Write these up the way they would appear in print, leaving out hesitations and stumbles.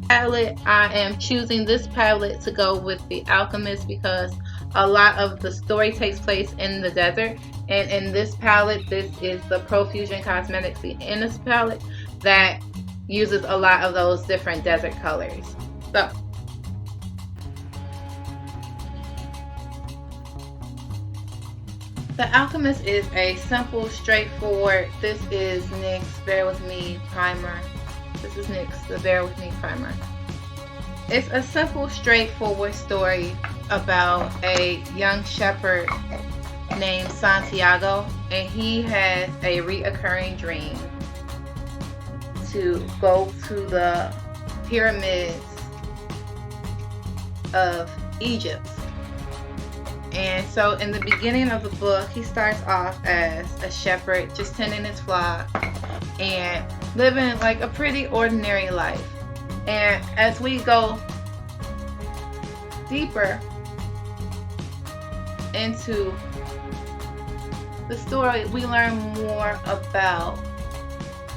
palette, I am choosing this palette to go with the Alchemist because a lot of the story takes place in the desert, and in this palette, this is the Profusion Cosmetics Siennas palette that uses a lot of those different desert colors. So the Alchemist is a simple, straightforward, this is NYX Bear With Me primer. This is NYX, the Bear With Me primer. It's a simple, straightforward story about a young shepherd named Santiago, and he has a reoccurring dream to go to the pyramids of Egypt. And so in the beginning of the book, he starts off as a shepherd, just tending his flock and living like a pretty ordinary life. And as we go deeper into the story, we learn more about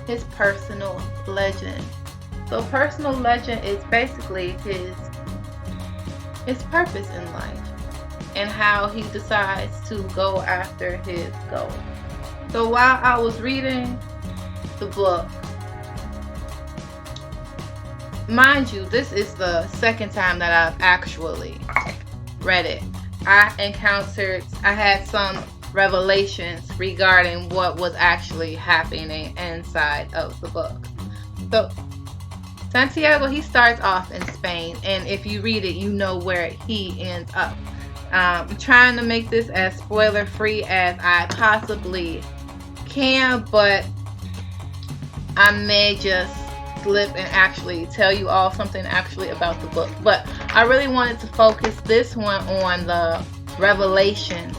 his personal legend. So personal legend is basically his purpose in life and how he decides to go after his goal. So while I was reading the book, mind you, this is the second time that I've actually read it. I had some revelations regarding what was actually happening inside of the book. So Santiago, he starts off in Spain, and if you read it, you know where he ends up. I'm trying to make this as spoiler free as I possibly can, but I may just slip and actually tell you all something actually about the book. But I really wanted to focus this one on the revelation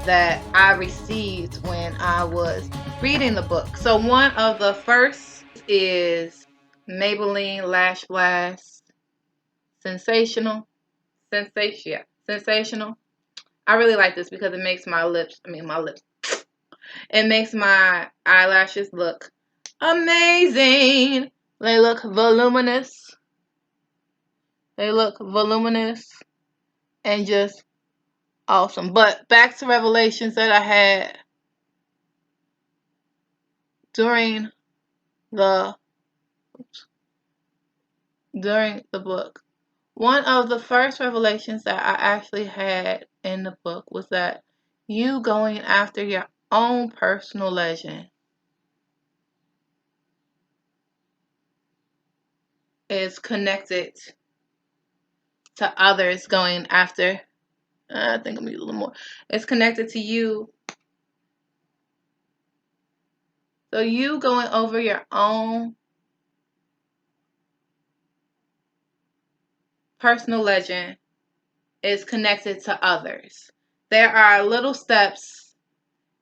that I received when I was reading the book. So one of the first is Maybelline Lash Blast Sensational. Sensational. I really like this because it makes it makes my eyelashes look amazing. They look voluminous. And just awesome. But back to revelations that I had during the book. One of the first revelations that I actually had in the book was that you going after your own personal legend is connected to others going after. I think I'm gonna use a little more. It's connected to you. So you going over your own personal legend is connected to others. There are little steps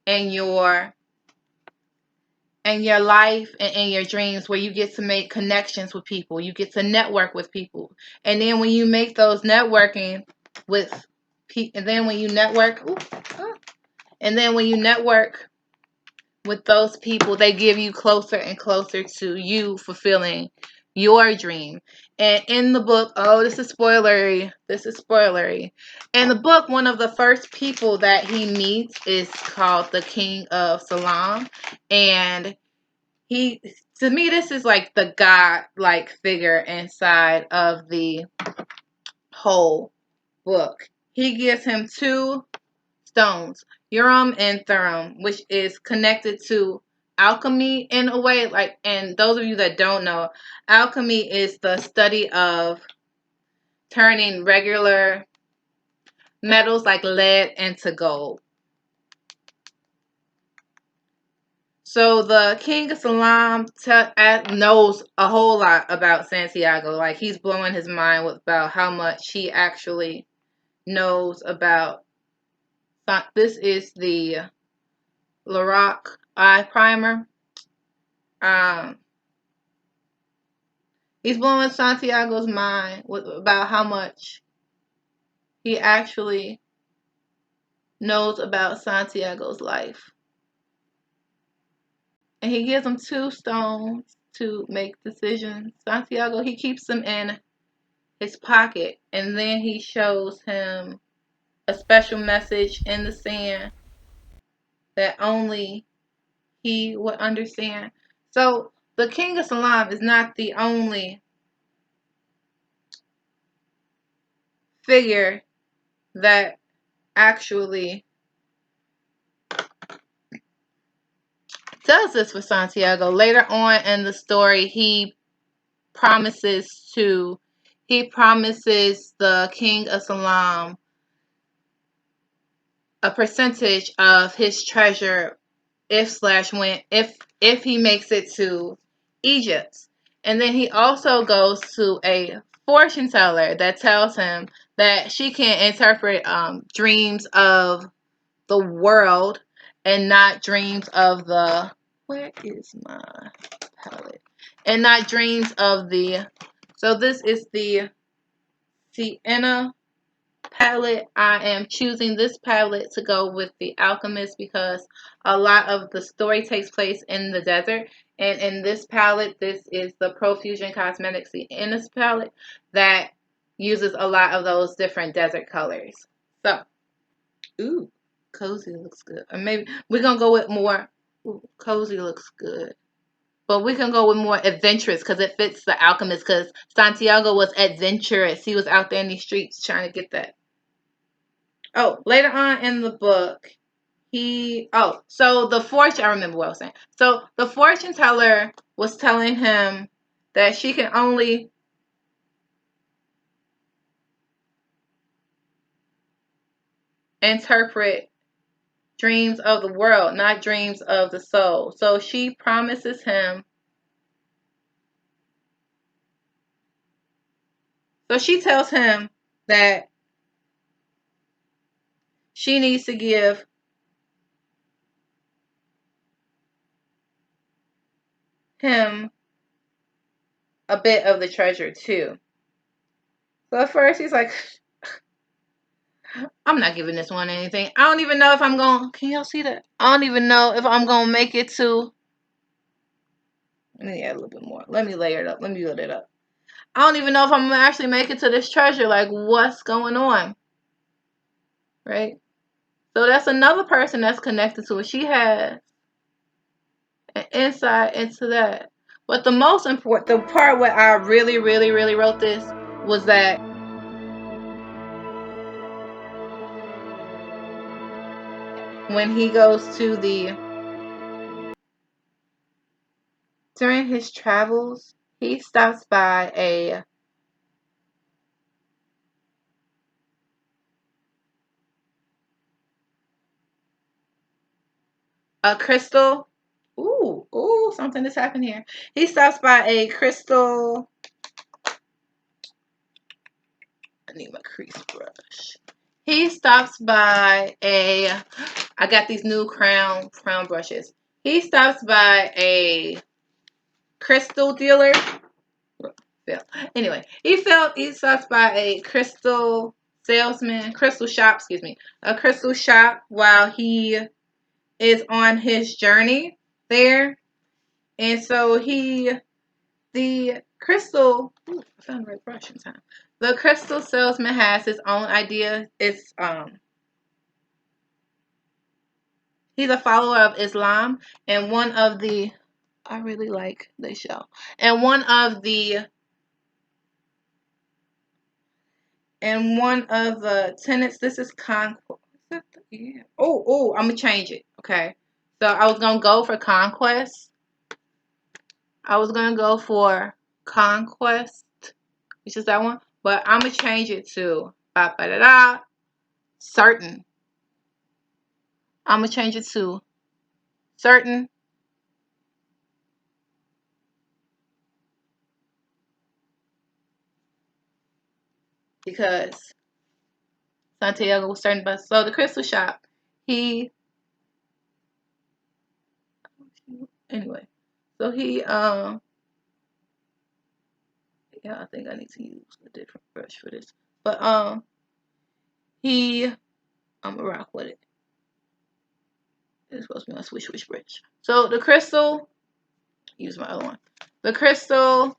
in your life and in your dreams where you get to make connections with people. You get to network with people. And then when you make those networking with people, and then when you network with those people, they give you closer and closer to you fulfilling your dream. And in the book, this is spoilery. In the book, one of the first people that he meets is called the King of Salam. And to me, this is like the God-like figure inside of the whole book. He gives him two stones, Urim and Thummim, which is connected to alchemy in a way. And those of you that don't know, alchemy is the study of turning regular metals like lead into gold. So the King of Salam knows a whole lot about Santiago. Like, he's blowing his mind about how much he actually knows about. This is the Lorac eye primer. He's blowing Santiago's mind about how much he actually knows about Santiago's life. And he gives him two stones to make decisions. Santiago, he keeps them in his pocket, and then he shows him a special message in the sand that only he would understand. So the King of Salam is not the only figure that actually does this for Santiago. Later on in the story, he promises the King of Salam a percentage of his treasure if he makes it to Egypt. And then he also goes to a fortune teller that tells him that she can interpret dreams of the world and not dreams of the where is my palette? And not dreams of the so this is the Sienna palette. I am choosing this palette to go with the Alchemist because a lot of the story takes place in the desert. And in this palette, this is the Profusion Cosmetics Sienna's palette that uses a lot of those different desert colors. So, ooh, cozy looks good. Or maybe we're going to go with more, ooh, cozy looks good. But we can go with more adventurous because it fits the Alchemist because Santiago was adventurous. He was out there in these streets trying to get that. Oh, later on in the book, so the fortune, I remember what I was saying. So the fortune teller was telling him that she can only interpret dreams of the world, not dreams of the soul. So she promises him. So she tells him that she needs to give him a bit of the treasure too. So at first he's like, I'm not giving this one anything. I don't even know if I'm going, can y'all see that? I don't even know if I'm going to make it to, let me add a little bit more. Let me layer it up. Let me build it up. I don't even know if I'm going to actually make it to this treasure. Like, what's going on? Right? So that's another person that's connected to it. She has an insight into that. But the most important, the part where I really, really, really wrote this was that when he goes to during his travels, he stops by a crystal. Ooh, something has happened here. He stops by a crystal. I need my crease brush. He stops by I got these new crown brushes. He stops by a crystal dealer. Anyway, he stops by a crystal shop, a crystal shop while he is on his journey there. And so the crystal, I found the right brush in time. The crystal salesman has his own idea. He's a follower of Islam, and I really like this show. And one of the tenets, this is conquest. Yeah. I'm gonna change it. Okay. So I was gonna go for conquest. I was gonna go for conquest, which is that one. But I'm gonna change it to certain. I'm gonna change it to certain because Santiago was certain. But so the crystal shop, he anyway. So he yeah, I think I need to use a different brush for this. But I'm gonna rock with it. It's supposed to be my swish brush. So the crystal, use my other one. the crystal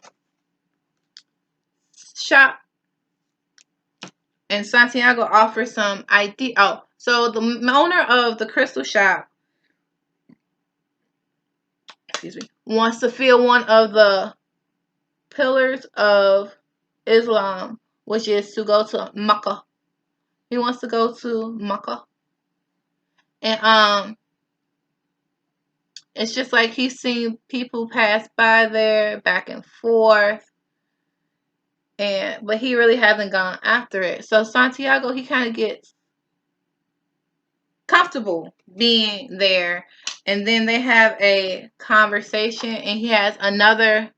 shop in Santiago offers some idea. Oh, so the owner of the crystal shop, excuse me, wants to feel one of the pillars of Islam, which is to go to Mecca. He wants to go to Mecca. And it's just like he's seen people pass by there back and forth. But he really hasn't gone after it. So Santiago, he kind of gets comfortable being there. And then they have a conversation, and he has another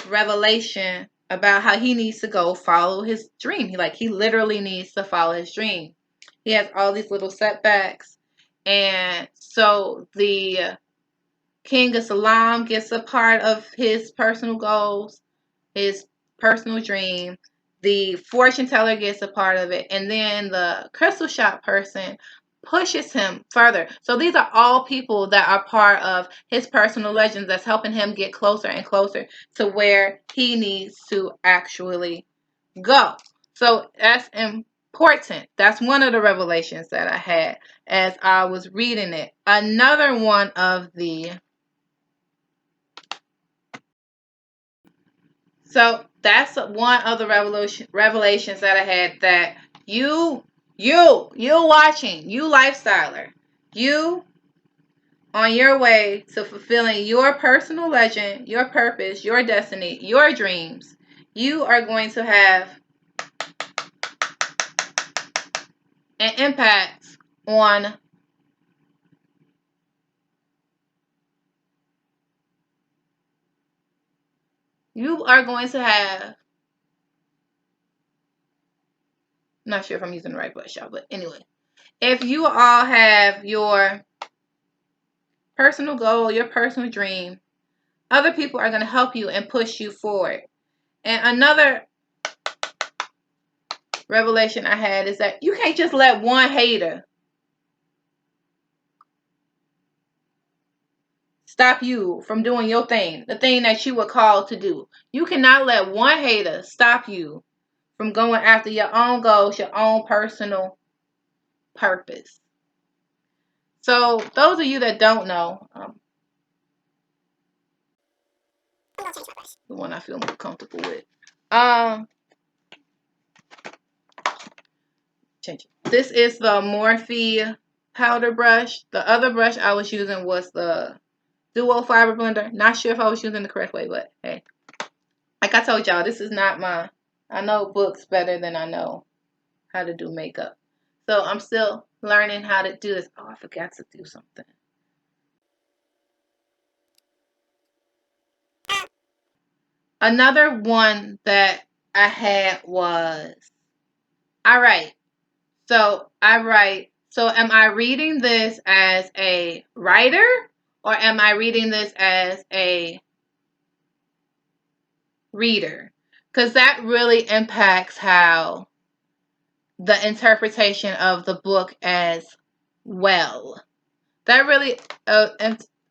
revelation about how he needs to go follow his dream. He literally needs to follow his dream. He has all these little setbacks. And so the King of Salam gets a part of his personal goals, his personal dream. The fortune teller gets a part of it. And then the crystal shop person pushes him further. So these are all people that are part of his personal legends that's helping him get closer and closer to where he needs to actually go. So that's important. That's one of the revelations that I had as I was reading it. Another one of the... So that's one of the revelations that I had, that you watching, you lifestyler, you on your way to fulfilling your personal legend, your purpose, your destiny, your dreams, you are going to have an impact on you are going to have, I'm not sure if I'm using the right blush, y'all, but anyway, if you all have your personal goal, your personal dream, other people are going to help you and push you forward. And another revelation I had is that you can't just let one hater stop you from doing your thing, the thing that you were called to do. You cannot let one hater stop you from going after your own goals, your own personal purpose. So those of you that don't know, the one I feel more comfortable with. Change it. This is the Morphe powder brush. The other brush I was using was the Duo Fiber Blender. Not sure if I was using the correct way, but hey. Like I told y'all, this is not my... I know books better than I know how to do makeup. So I'm still learning how to do this. Oh, I forgot to do something. Another one that I had was, I write. So I write. So am I reading this as a writer, or am I reading this as a reader? Because that really impacts how the interpretation of the book as well. That really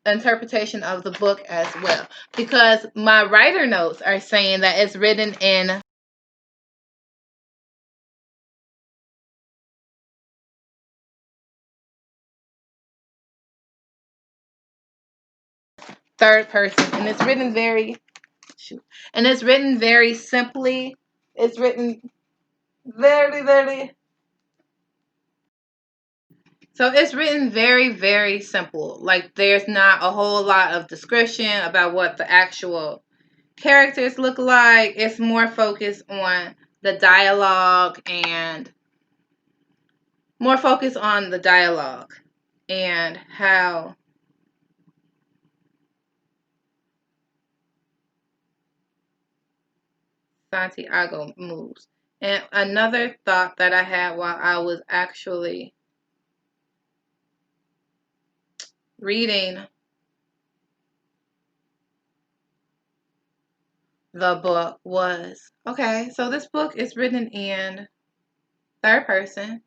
interpretation of the book as well. Because my writer notes are saying that it's written in third person, and it's written very simply. It's written very so it's written very simple. Like, there's not a whole lot of description about what the actual characters look like. It's more focused on the dialogue and how Santiago moves. And another thought that I had while I was actually reading the book was, okay, so this book is written in third person.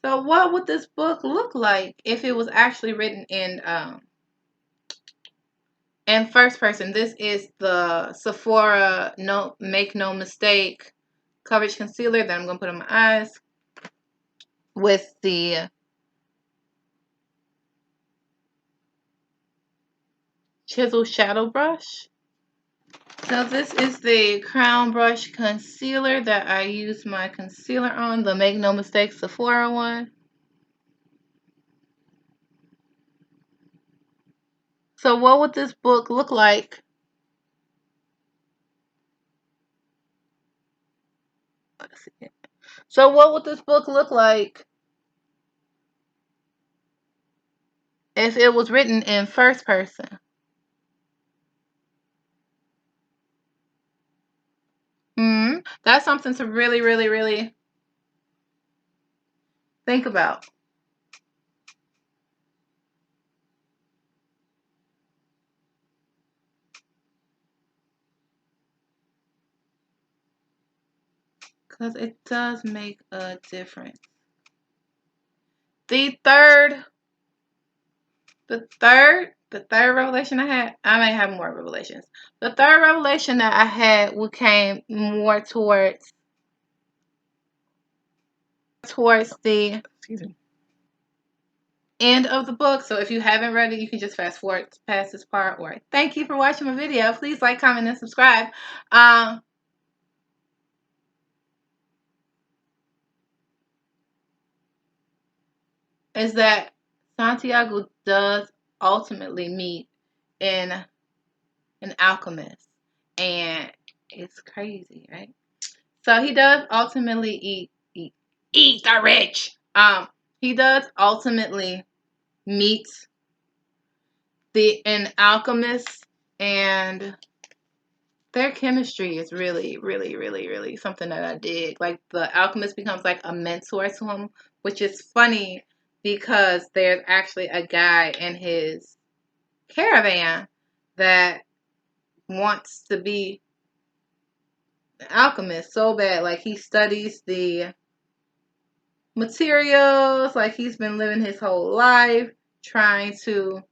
So what would this book look like if it was actually written in in first person. This is the Sephora Make No Mistake coverage concealer that I'm going to put on my eyes with the chisel shadow brush. So this is the crown brush concealer that I use my concealer on, the Make No Mistake Sephora one. So what would this book look like? Let's see. So what would this book look like if it was written in first person? That's something to really, really, really think about. Because it does make a difference. The third revelation I had, I may have more revelations. The third revelation that I had came more towards the end of the book. So if you haven't read it, you can just fast forward past this part. Or thank you for watching my video. Please like, comment, and subscribe. Is that Santiago does ultimately meet in an alchemist, and it's crazy, right? So he does ultimately eat the rich. He does ultimately meet an alchemist, and their chemistry is really, really, really, really something that I dig. Like, the alchemist becomes like a mentor to him, which is funny because there's actually a guy in his caravan that wants to be an alchemist so bad. Like, he studies the materials, like he's been living his whole life trying to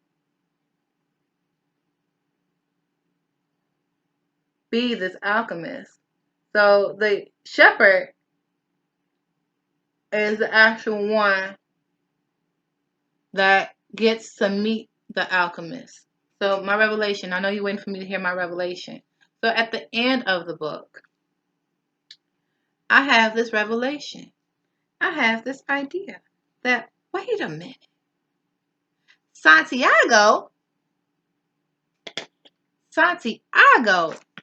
be this alchemist. So the shepherd is the actual one that gets to meet the alchemist. So my revelation, I know you're waiting for me to hear my revelation. So at the end of the book, I have this revelation. I have this idea that, wait a minute, Santiago,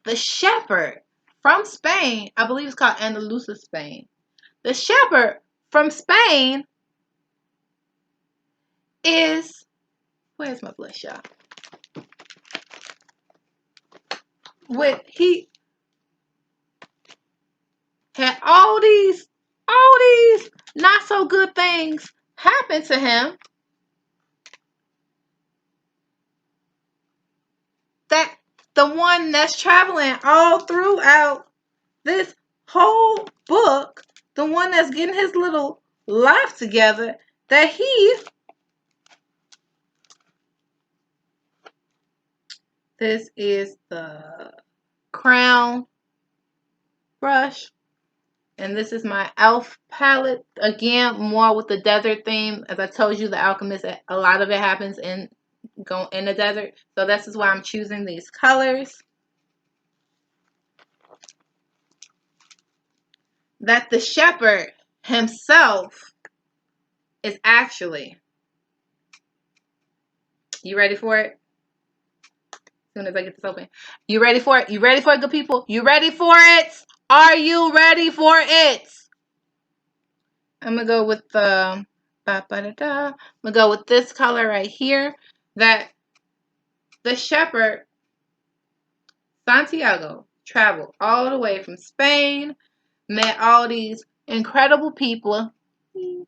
the shepherd from Spain, I believe it's called Andalusia, Spain. The shepherd from Spain is, where's my blush, y'all? He had all these not so good things happen to him, that the one that's traveling all throughout this whole book, the one that's getting his little life together, that this is the crown brush, and this is my elf palette, again more with the desert theme. As I told you, the alchemist, a lot of it happens in the desert, so this is why I'm choosing these colors. That the shepherd himself is actually, you ready for it? As soon as I get this open. You ready for it? You ready for it, good people? You ready for it? Are you ready for it? I'm going to go with the, I'm going to go with this color right here. That the shepherd, Santiago, traveled all the way from Spain, met all these incredible people to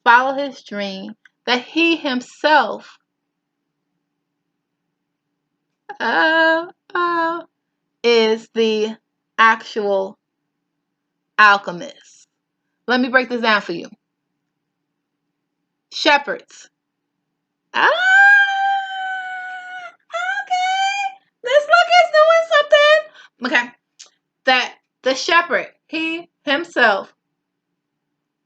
follow his dream, that he himself is the actual alchemist. Let me break this down for you. Shepherds. Okay. That the shepherd, he himself,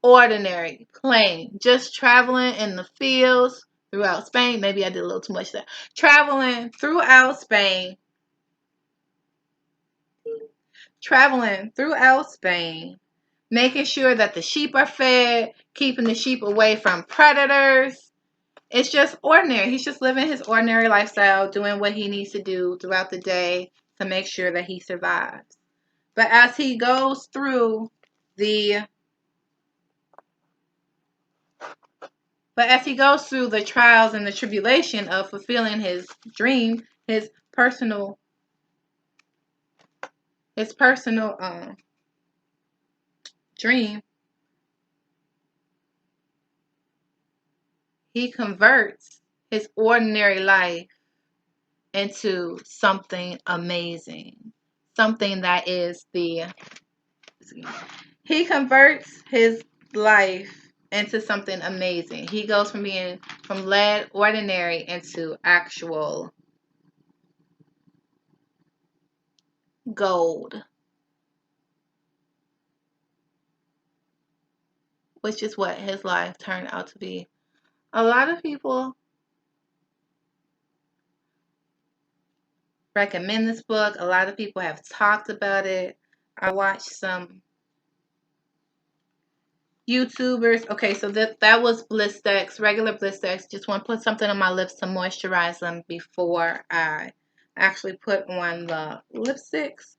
ordinary, plain, just traveling in the fields throughout Spain. Maybe I did a little too much there. Traveling throughout Spain. Making sure that the sheep are fed, keeping the sheep away from predators. It's just ordinary. He's just living his ordinary lifestyle, doing what he needs to do throughout the day to make sure that he survives. But as he goes through the trials and the tribulation of fulfilling his dream, his personal dream, he converts his ordinary life into something amazing. Something that is he converts his life into something amazing. He goes from being ordinary into actual gold, which is what his life turned out to be. A lot of people recommend this book. A lot of people have talked about it. I watched some YouTubers. Okay, so that was Blistex, regular Blistex. Just want to put something on my lips to moisturize them before I actually put on the lipsticks.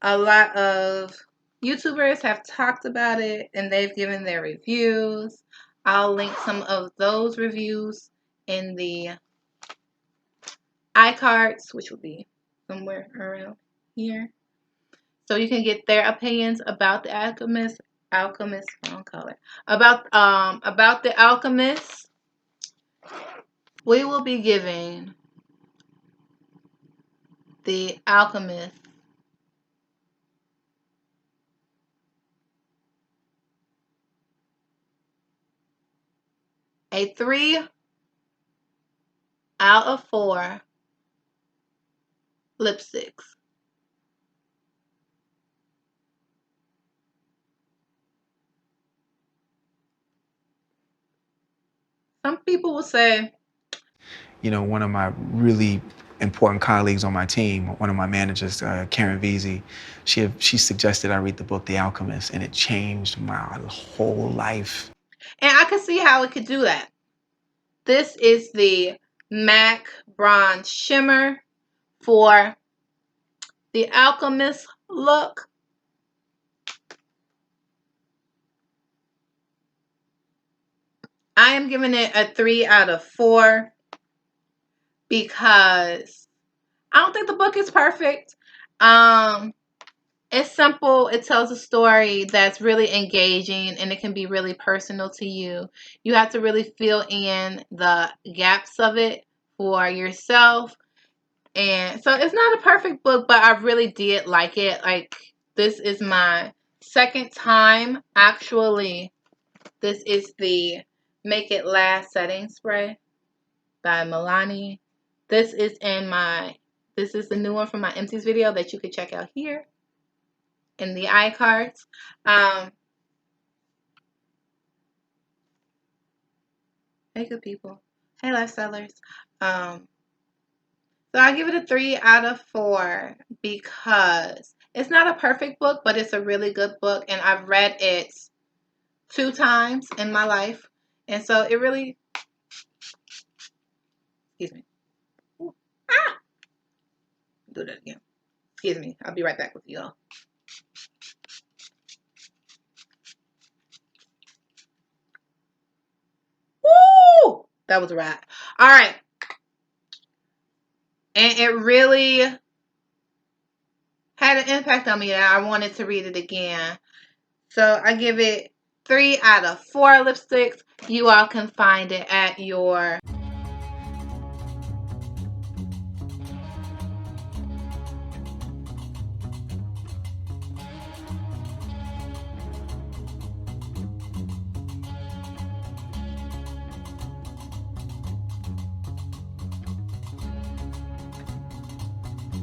A lot of YouTubers have talked about it and they've given their reviews. I'll link some of those reviews in the iCards, which will be somewhere around here. So you can get their opinions about the Alchemist, wrong color. About the Alchemist. We will be giving the Alchemist a 3 out of 4 lipsticks. Some people will say, you know, one of my really important colleagues on my team, one of my managers, Karen Veazey, she suggested I read the book The Alchemist, and it changed my whole life. And I could see how it could do that. This is the MAC Bronze Shimmer for the Alchemist look. I am giving it a 3 out of 4 because I don't think the book is perfect. It's simple. It tells a story that's really engaging and it can be really personal to you. You have to really fill in the gaps of it for yourself. And so it's not a perfect book, but I really did like it. Like, this is my second time. Actually, this is the Make It Last setting spray by Milani. This is the new one from my empties video that you could check out here in the iCards. Hey, good people. Hey, lifestylers. So I give it a 3 out of 4 because it's not a perfect book, but it's a really good book, and I've read it 2 times in my life, and so it really, excuse me. Ooh. Ah! Do that again. Excuse me. I'll be right back with you all. Woo! That was a wrap. All right. And it really had an impact on me that I wanted to read it again. So I give it 3 out of 4 lipsticks. You all can find it at your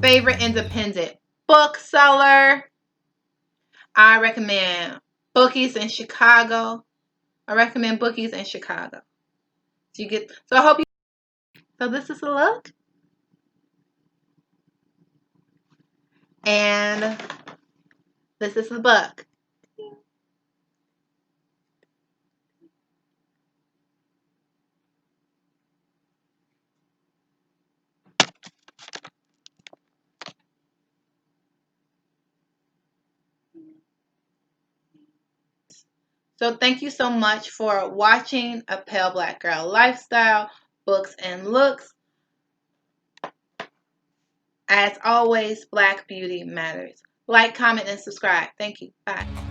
favorite independent bookseller. I recommend Bookies in Chicago. I recommend Bookies in Chicago. So I hope you. So this is a look. And this is the book. So thank you so much for watching A Pale Black Girl Lifestyle, Books and Looks. As always, Black beauty matters. Like, comment, and subscribe. Thank you. Bye.